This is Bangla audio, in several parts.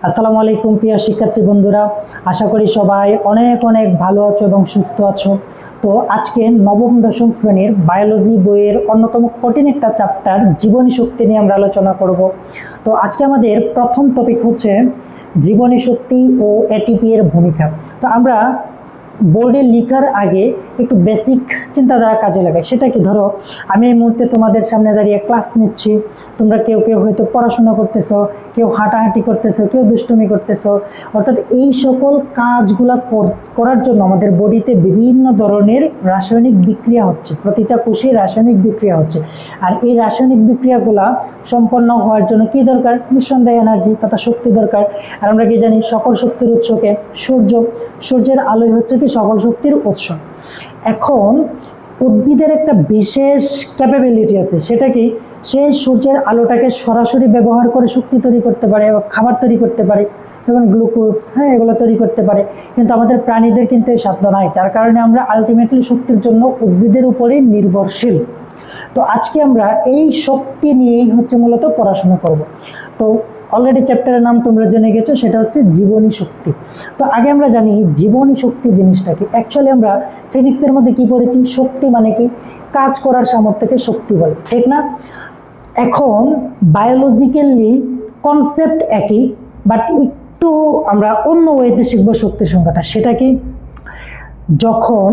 আসসালামু আলাইকুম প্রিয় শিক্ষার্থী বন্ধুরা, আশা করি সবাই অনেক অনেক ভালো আছো এবং সুস্থ আছো। তো আজকে নবম দশম শ্রেণীর বায়োলজি বইয়ের অন্যতম কঠিন একটা চ্যাপ্টার জীবনী শক্তি নিয়ে আমরা আলোচনা করব। তো আজকে আমাদের প্রথম টপিক হচ্ছে জীবনী শক্তি ও এটিপি এর ভূমিকা। তো আমরা বোর্ডে লেখার আগে একটু বেসিক চিন্তাধারা কাজে লাগাই। সেটা কি, ধরো আমি এই মুহূর্তে তোমাদের সামনে দাঁড়িয়ে ক্লাস নিচ্ছি, তোমরা কেউ কেউ হয়তো পড়াশোনা করতেছো, কেউ হাঁটাহাঁটি করতেছো, কেউ দুষ্টুমি করতেছো। অর্থাৎ এই সকল কাজগুলা করার জন্য আমাদের বডিতে বিভিন্ন ধরনের রাসায়নিক বিক্রিয়া হচ্ছে, প্রতিটা কোষে রাসায়নিক বিক্রিয়া হচ্ছে। আর এই রাসায়নিক বিক্রিয়াগুলা সম্পন্ন হওয়ার জন্য কি দরকার? নিঃসন্দেহে এনার্জি তথা শক্তি দরকার। আর আমরা কি জানি সকল শক্তির উৎসকে সূর্য, সূর্যের আলোই হচ্ছে কি সকল শক্তির উৎস। এখন উদ্ভিদের একটা বিশেষ ক্যাপাবিলিটি আছে, সেটা কি, সে সূর্যের আলোটাকে সরাসরি ব্যবহার করে শক্তি তৈরি করতে পারে বা খাবার তৈরি করতে পারে, যেমন গ্লুকোজ, এগুলো তৈরি করতে পারে। কিন্তু আমাদের প্রাণীদের কিন্তু এই সাধ্য নাই, যার কারণে আমরা আলটিমেটলি শক্তির জন্য উদ্ভিদের উপরেই নির্ভরশীল। তো আজকে আমরা এই শক্তি নিয়েই হচ্ছে মূলত পড়াশোনা করব। তো অলরেডি চ্যাপ্টারের নাম তোমরা জেনে গেছো, সেটা হচ্ছে জীবনী শক্তি। তো আগে আমরা জানি জীবনী শক্তি জিনিসটা কি। অ্যাকচুয়ালি আমরা ফিজিক্সের মধ্যে কি পড়েছি, শক্তি মানে কি, কাজ করার সামর্থ্যকে শক্তি বলে, ঠিক না? এখন বায়োলজিক্যালি কনসেপ্ট একই, বাট একটু আমরা অন্য ওয়েতে শিখবো শক্তির সংখ্যাটা। সেটা কি, যখন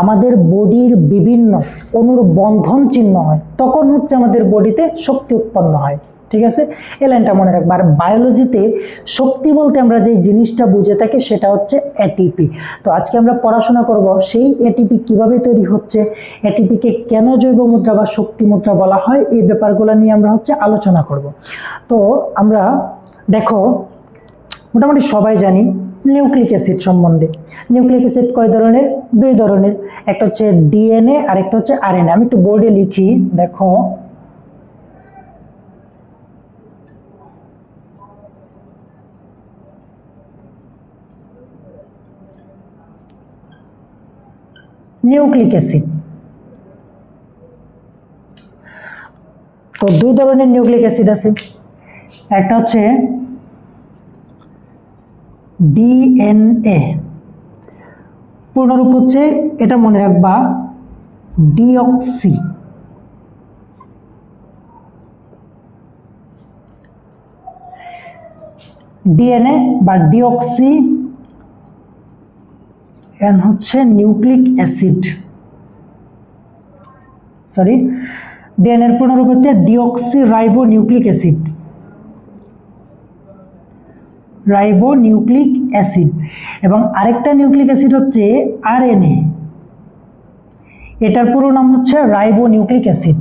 আমাদের বডির বিভিন্ন অণুর বন্ধন চিহ্ন হয় তখন হচ্ছে আমাদের বডিতে শক্তি উৎপন্ন হয়। ঠিক আছে, এই লাইনটা মনে রাখবো। আর বায়োলজিতে শক্তি বলতে আমরা যে জিনিসটা বুঝে থাকি সেটা হচ্ছে এটিপি। তো আজকে আমরা পড়াশোনা করব সেই এটিপি কিভাবে তৈরি হচ্ছে, এটিপিকে কেন জৈব মুদ্রা বা শক্তি মুদ্রা বলা হয়, এই ব্যাপারগুলো নিয়ে আমরা হচ্ছে আলোচনা করব। তো আমরা দেখো, মোটামুটি সবাই জানি নিউক্লিক অ্যাসিড সম্বন্ধে। নিউক্লিক অ্যাসিড কয় ধরনের? দুই ধরনের, একটা হচ্ছে ডিএনএ আর একটা হচ্ছে আরএনএ। আমি একটু বোর্ডে লিখি, দেখো নিউক্লিক অ্যাসিড। তো দুই ধরনের নিউক্লিক অ্যাসিড আছে, একটা হচ্ছে ডিএনএ, পূর্ণরূপ হচ্ছে, এটা মনে রাখবা, ডিঅক্সি। ডিএনএ বা ডিঅক্সি এন হচ্ছে নিউক্লিক অ্যাসিড, সরি, ডিএনএ এর পূর্ণরূপ হচ্ছে deoxy ribo nucleic acid, ribo nucleic acid. এবং আরেকটা নিউক্লিক অ্যাসিড হচ্ছে আরএনএ, এটার পুরো নাম হচ্ছে ribo nucleic acid.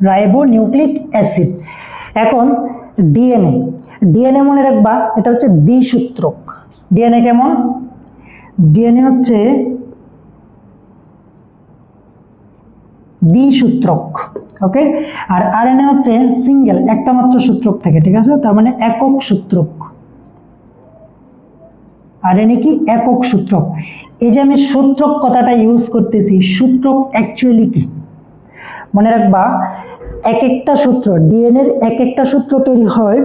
Ribo nucleic acid. এখন ডিএনএ, ডিএনএ মনে রাখবা এটা হচ্ছে দ্বিসূত্রক। ডিএনএ কেমন? ডিএনএ হচ্ছে দ্বিসূত্রক, ওকে। আর আরএনএ হচ্ছে সিঙ্গেল, একটা মাত্র সূত্রক থেকে, ঠিক আছে, তার মানে একক সূত্রক। আরএনএ কি? একক সূত্রক। এই যে আমি সূত্রক কথাটা ইউজ করতেছি, সূত্রক অ্যাকচুয়ালি কি মনে রাখবা, এক একটা সূত্র, ডিএনএর এক একটা সূত্র তৈরি হয়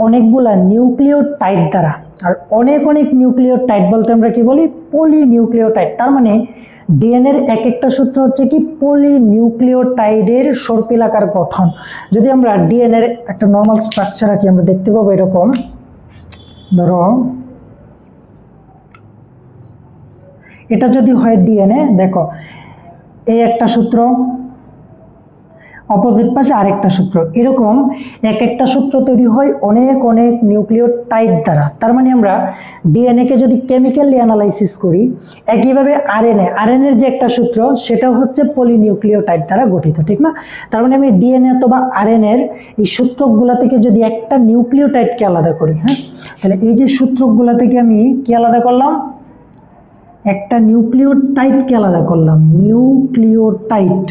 অনেকগুলা নিউক্লিওটাইড দ্বারা। আর অনেক অনেক নিউক্লিওটাইড বলতে আমরা কি বলি? পলিনিউক্লিওটাইড। তার মানে ডিএনএর এক একটা সূত্র হচ্ছে কি পলিনিউক্লিওটাইডের সর্পিলাকার গঠন। যদি আমরা ডিএনএর একটা নর্মাল স্ট্রাকচার আঁকি, আমরা দেখতে পাবো এরকম, ধরো এটা যদি হয় ডিএনএ, দেখো এই একটা সূত্র, অপোজিট পাশে আরেকটা সূত্র, এরকম এক একটা সূত্র তৈরি হয় অনেক অনেক নিউক্লিওটাইড দ্বারা। তার মানে আমরা ডিএনএ কে যদি কেমিক্যালি অ্যানালাইসিস করি, একইভাবে আরএনএর যে একটা সূত্র সেটাও হচ্ছে পলিনিউক্লিওটাইড দ্বারা গঠিত, ঠিক না? তার মানে আমি ডিএনএ অথবা আরএনএর এই সূত্রকগুলা থেকে যদি একটা নিউক্লিওটাইডকে আলাদা করি, তাহলে এই যে সূত্রকগুলা থেকে আমি কি আলাদা করলাম? একটা নিউক্লিওটাইডকে আলাদা করলাম, নিউক্লিওটাইড।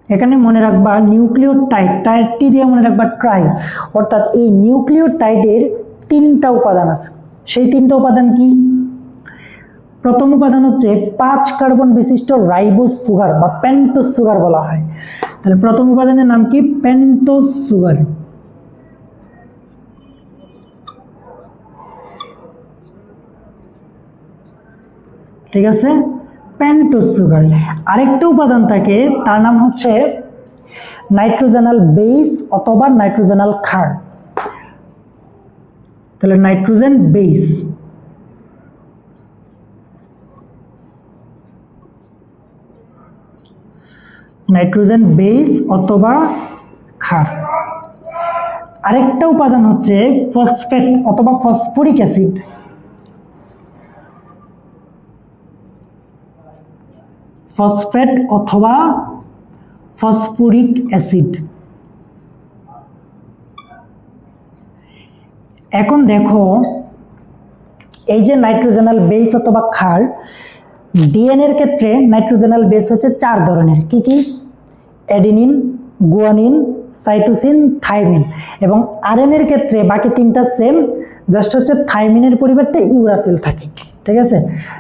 এখানে মনে রাখবা নিউক্লিওটাইড, টাইডটি দিয়ে মনে রাখবা ট্রাই, অর্থাৎ এই নিউক্লিওটাইডের তিনটা উপাদান আছে। সেই তিনটা উপাদান কি? প্রথম উপাদান হচ্ছে 5 কার্বন বিশিষ্ট রাইবোজ সুগার বা পেন্টোজ সুগার বলা হয়। তাহলে প্রথম উপাদানের নাম কি? Pentose sugar. ঠিক আছে, পেন্টোজ সুগার। আরেকটা উপাদান থাকে, তার নাম হচ্ছে নাইট্রোজেনাল বেস অথবা নাইট্রোজেনাল ক্ষার। তাহলে নাইট্রোজেন বেস, নাইট্রোজেন বেস অথবা ক্ষার। আরেকটা উপাদান হচ্ছে ফসফেট অথবা ফসফরিক অ্যাসিড। ফসফেট অথবা ফসফরিক অ্যাসিড। এখন দেখো, এই যে নাইট্রোজেনাল বেস অথবা ক্ষার, ডিএনএ এর ক্ষেত্রে নাইট্রোজেনাল বেস হচ্ছে 4 ধরনের। কি কি? Adenine, guanine, cytosine, thymine. এবং আরএনএ এর ক্ষেত্রে বাকি 3টা সেম, জাস্ট হচ্ছে থাইমিনের পরিবর্তে ইউরাসিল থাকে। ঠিক আছে,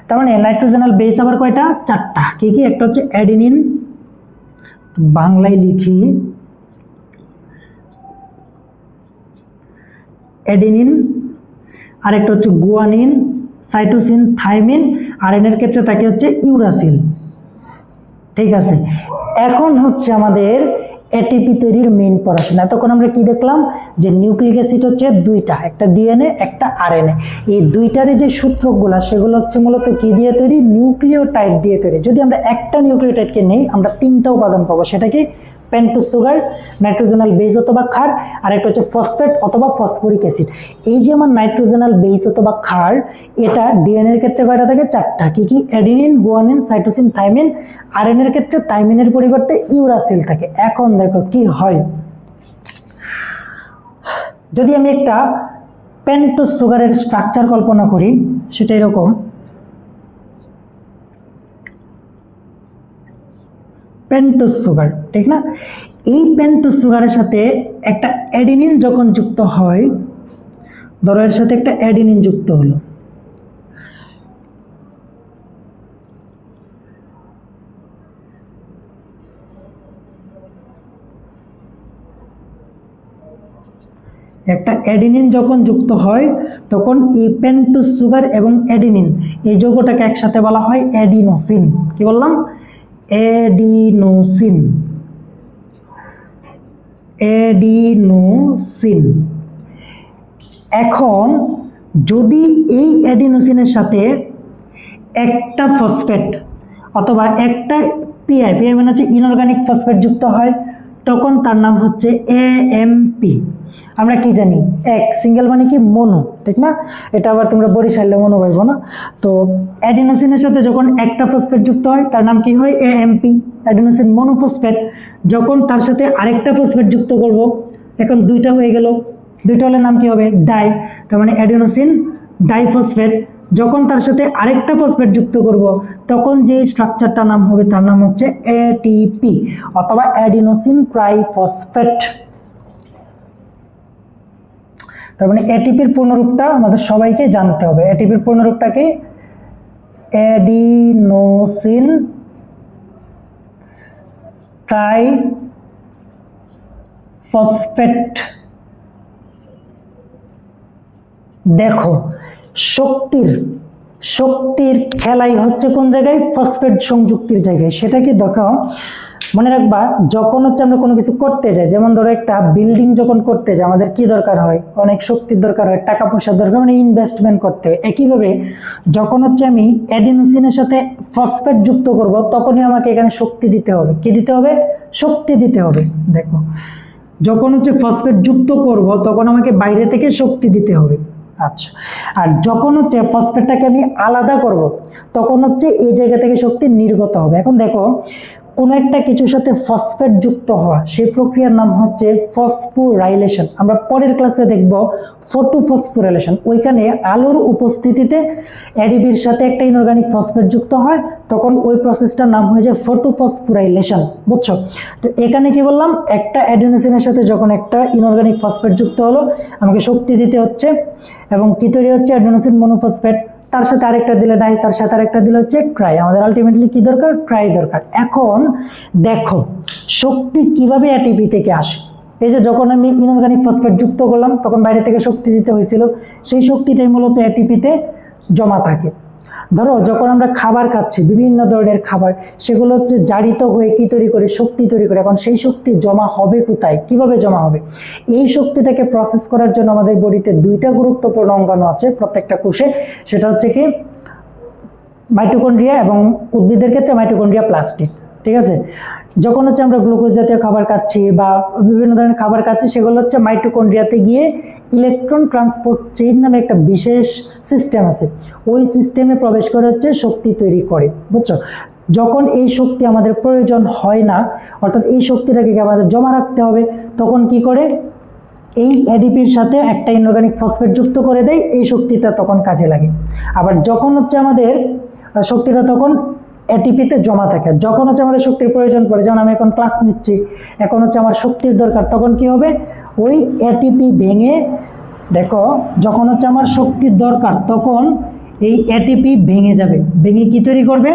তার মানে নাইট্রোজেনাল বেস আবার কয়টা? 4টা। কি কি? একটা হচ্ছে অ্যাডিনিন, বাংলায় লিখি অ্যাডিনিন, আরেকটা হচ্ছে গুয়ানিন, সাইটোসিন, থাইমিন, আরএনএ এর ক্ষেত্রে থাকে হচ্ছে ইউরাসিল। ঠিক আছে, এখন হচ্ছে আমাদের এটিপি তৈরির মেইন পড়াশোনা। এতক্ষণ আমরা কি দেখলাম? যে নিউক্লিক অ্যাসিড হচ্ছে 2টা, একটা ডিএনএ একটা আরএনএ। এই 2টারই যে সূত্রগুলো, সেগুলো হচ্ছে মূলত কি দিয়ে তৈরি? নিউক্লিওটাইড দিয়ে তৈরি। যদি আমরা একটা নিউক্লিওটাইডকে নেই, আমরা 3টা উপাদান পাবো। সেটা কি? পেন্টোজ সুগার, নাইট্রোজেনাল বেস অথবা ক্ষার, আর একটা হচ্ছে ফসফেট অথবা ফসফরিক অ্যাসিড। এই যে আমার নাইট্রোজেনাল বেস অথবা ক্ষার, এটা ডিএনএ এর ক্ষেত্রে কয়টা থাকে? 4টা। কি কি? Adenine, guanine, cytosine, thymine. RNA এর ক্ষেত্রে থাইমিনের পরিবর্তে ইউরাসিল থাকে। এখন দেখো কি হয়, যদি আমি একটা পেন্টোজ সুগারের স্ট্রাকচার কল্পনা করি, সেটা এরকম। পেন্টোজ সুগার, ঠিক না? এই পেন্টোজ সুগারের সাথে একটা অ্যাডিনিন যখন যুক্ত হয়, ধরো এর সাথে একটা অ্যাডিনিন যুক্ত হলো, একটা অ্যাডিনিন যখন যুক্ত হয়, তখন এই পেন্টোজ সুগার এবং অ্যাডিনিন, এই যৌগটাকে একসাথে বলা হয় অ্যাডিনোসিন। কি বললাম? অ্যাডিনোসিন। অ্যাডিনোসিন। এখন যদি এই অ্যাডিনোসিনের সাথে একটা ফসফেট অথবা একটা পিআই মানে হচ্ছে ইনঅর্গানিক ফসফেট যুক্ত হয়, তখন তার নাম হচ্ছে এএমপি। আমরা কি জানি? এক সিঙ্গেল মানে কি? মনো, ঠিক না? এটা আবার তোমরা বরিশালে মনো পাইবো না। তো অ্যাডিনোসিনের সাথে যখন একটা ফসফেট যুক্ত হয়, তার নাম কি হয়? AMP, adenosine monophosphate. যখন তার সাথে আরেকটা ফসফেট যুক্ত করব, এখন 2টা হয়ে গেল, 2টা হলে নাম কি হবে? ডাই। তার মানে অ্যাডিনোসিন ডাইফসফেট। যখন তার সাথে আরেকটা ফসফেট যুক্ত করব, তখন যে স্ট্রাকচারটার নাম হবে, তার নাম হচ্ছে এটিপি অথবা অ্যাডিনোসিন ট্রাইফসফেট। তার মানে এটিপির পূর্ণরূপটা আমাদের সবাইকে জানতে হবে। এটিপির পূর্ণরূপটা কি? Adenosine triphosphate. দেখো, শক্তির খেলাই হচ্ছে কোন জায়গায়? ফসফেট সংযুক্তির জায়গায়। সেটা কি? দেখো, মনে রাখবা, যখন হচ্ছে আমরা কোনো কিছু করতে যাই, যেমন ধরো একটা বিল্ডিং যখন করতে যাই, আমাদের কি দরকার হয়? অনেক শক্তির দরকার হয়, টাকা পয়সার দরকার, মানে ইনভেস্টমেন্ট করতে হয়। একইভাবে যখন হচ্ছে আমি অ্যাডিনোসিনের সাথে ফসফেট যুক্ত করব, তখনই আমাকে এখানে শক্তি দিতে হবে। কি দিতে হবে? শক্তি দিতে হবে। দেখো, যখন হচ্ছে ফসফেট যুক্ত করব, তখন আমাকে বাইরে থেকে শক্তি দিতে হবে। আচ্ছা, আর যখন হচ্ছে ফসফেটটাকে আমি আলাদা করব, তখন হচ্ছে এই জায়গা থেকে শক্তি নির্গত হবে। এখন দেখো, কোনো একটা কিছুর সাথে ফসফেট যুক্ত হওয়া, সেই প্রক্রিয়ার নাম হচ্ছে ফসফোরাইলেশন। আমরা পরের ক্লাসে দেখব ফটোফসফোরাইলেশন। ওইখানে আলোর উপস্থিতিতে অ্যাডিবির সাথে একটা ইনঅর্গানিক ফসফেট যুক্ত হয়, তখন ওই প্রসেসটার নাম হয়ে যায় ফটোফসফোরাইলেশন। বুঝছো? তো এখানে কি বললাম? একটা অ্যাডিনোসিনের সাথে যখন একটা ইনঅর্গানিক ফসফেট যুক্ত হলো, আমাকে শক্তি দিতে হচ্ছে, এবং কি তৈরি হচ্ছে? Adenosine monophosphate. তার সাথে আরেকটা দিলে ডাই, তার সাথে আরেকটা দিলে হচ্ছে ট্রাই। আমাদের আলটিমেটলি কি দরকার? ট্রাই দরকার। এখন দেখো শক্তি কিভাবে এটিপি থেকে আসে। এই যে যখন আমি ইনঅর্গানিক ফসফেট যুক্ত করলাম তখন বাইরে থেকে শক্তি দিতে হয়েছিল, সেই শক্তিটাই মূলত এটিপিতে জমা থাকে। ধরো যখন আমরা খাবার খাচ্ছি, বিভিন্ন ধরনের খাবার, সেগুলো হচ্ছে জারিত হয়ে কি তৈরি করে? শক্তি তৈরি করে। এখন সেই শক্তি জমা হবে কোথায়, কিভাবে জমা হবে? এই শক্তিটাকে প্রসেস করার জন্য আমাদের বডিতে দুইটা গুরুত্বপূর্ণ অঙ্গাণু আছে প্রত্যেকটা কোষে। সেটা হচ্ছে কি মাইটোকন্ড্রিয়া এবং উদ্ভিদের ক্ষেত্রে মাইটোকন্ড্রিয়া প্লাস্টিড। ঠিক আছে, যখন হচ্ছে আমরা গ্লুকোজ জাতীয় খাবার খাচ্ছি বা বিভিন্ন ধরনের খাবার খাচ্ছি, সেগুলো হচ্ছে মাইটোকন্ড্রিয়াতে গিয়ে ইলেকট্রন ট্রান্সপোর্ট চেইন নামে একটা বিশেষ সিস্টেম আছে, ওই সিস্টেমে প্রবেশ করে হচ্ছে শক্তি তৈরি করে। বুঝছো? যখন এই শক্তি আমাদের প্রয়োজন হয় না, অর্থাৎ এই শক্তিটাকে আমাদের জমা রাখতে হবে, তখন কি করে? এই এডিপির সাথে একটা ইনঅর্গানিক ফসফেট যুক্ত করে দেয়, এই শক্তিটা তখন কাজে লাগে। আবার যখন হচ্ছে আমাদের শক্তিটা তখন এটিপিতে জমা থাকে, যখন হচ্ছে আমাদের শক্তির প্রয়োজন পড়ে, যেমন আমি এখন ক্লাস নিচ্ছি, এখন হচ্ছে আমার শক্তির দরকার, তখন কি হবে? ওই এটিপি ভেঙে, দেখো যখন হচ্ছে আমার শক্তির দরকার তখন এই এটিপি ভেঙে যাবে, ভেঙে কি তৈরি করবে?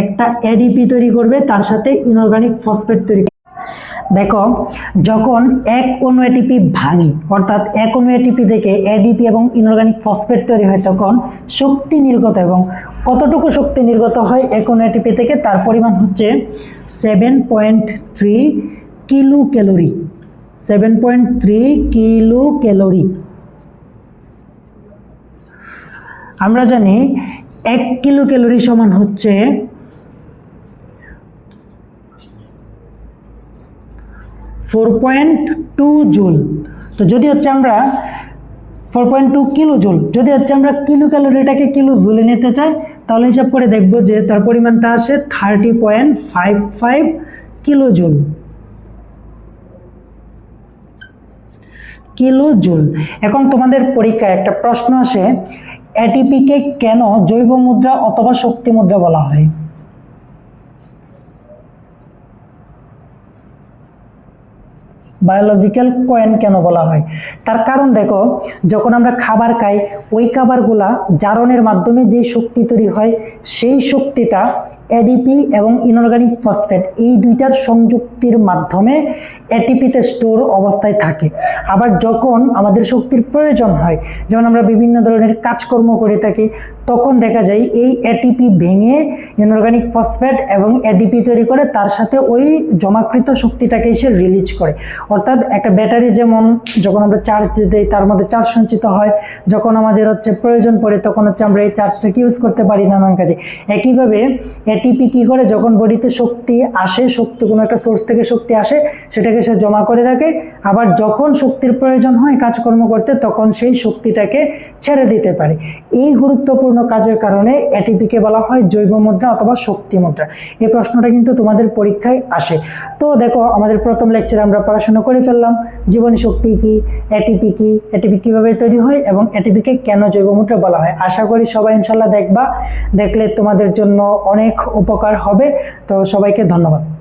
একটা এডিপি তৈরি করবে, তার সাথে ইনঅর্গানিক ফসফেট তৈরি। দেখো যখন এক অণু এটিপি ভাঙি, অর্থাৎ এক অণু এটিপি থেকে এডিপি এবং ইনঅর্গানিক ফসফেট তৈরি হয়, তখন শক্তি নির্গত, এবং কতটুকু শক্তি নির্গত হয় এক অণু এটিপি থেকে, তার পরিমাণ হচ্ছে 7.3 কিলো ক্যালোরি। 7.3 kilo calorie. আমরা জানি 1 কিলো ক্যালোরি সমান হচ্ছে 4.2 জুল। তো যদি হচ্ছে আমরা 4.2 কিলো জুল, যদি হচ্ছে আমরা কিলো ক্যালোরিটাকে কিলো জুলে নিতে চাই, তাহলে হিসাব করে দেখব যে তার পরিমাণটা আসে 30.55 কিলো জুল। Kilo joule. এখন তোমাদের পরীক্ষায় একটা প্রশ্ন আসে, এটিপিকে কেন জৈব মুদ্রা অথবা শক্তি মুদ্রা বলা হয়? বায়োলজিক্যাল কয়েন কেন বলা হয়? তার কারণ দেখো, যখন আমরা খাবার খাই, ওই খাবারগুলা জারণের মাধ্যমে যে শক্তি তৈরি হয়, সেই শক্তিটা এডিপি এবং ইনঅর্গানিক ফসফেট এই দুইটার সংযুক্তির মাধ্যমে এটিপিতে স্টোর অবস্থায় থাকে। আবার যখন আমাদের শক্তির প্রয়োজন হয়, যেমন আমরা বিভিন্ন ধরনের কাজকর্ম করে থাকি, তখন দেখা যায় এই এটিপি ভেঙে ইনঅর্গানিক ফসফেট এবং এডিপি তৈরি করে, তার সাথে ওই জমাকৃত শক্তিটাকে এসে রিলিজ করে। অর্থাৎ একটা ব্যাটারি যেমন যখন আমরা চার্জ দিই, তার মধ্যে চার্জ সঞ্চিত হয়, যখন আমাদের হচ্ছে প্রয়োজন পড়ে তখন হচ্ছে আমরা এই চার্জটাকে ইউজ করতে পারি নানান কাজে। একইভাবে এটিপি কি করে? যখন বডিতে শক্তি আসে, শক্তি কোনো একটা সোর্স থেকে শক্তি আসে, সেটাকে সে জমা করে রাখে, আবার যখন শক্তির প্রয়োজন হয় কাজকর্ম করতে, তখন সেই শক্তিটাকে ছেড়ে দিতে পারে। এই গুরুত্বপূর্ণ কাজের কারণে এটিপিকে বলা হয় জৈব মুদ্রা অথবা শক্তি মুদ্রা। এই প্রশ্নটা কিন্তু তোমাদের পরীক্ষায় আসে। তো দেখো, আমাদের প্রথম লেকচারে আমরা পড়াশোনা করে ফেললাম জীবনী শক্তি কি, এটিপি কি, এটিপি কিভাবে তৈরি হয় এবং এটিপিকে কেন জৈব মুদ্রা বলা হয়। আশা করি সবাই ইনশাল্লাহ দেখবা, দেখলে তোমাদের জন্য অনেক উপকার হবে। তো সবাইকে ধন্যবাদ।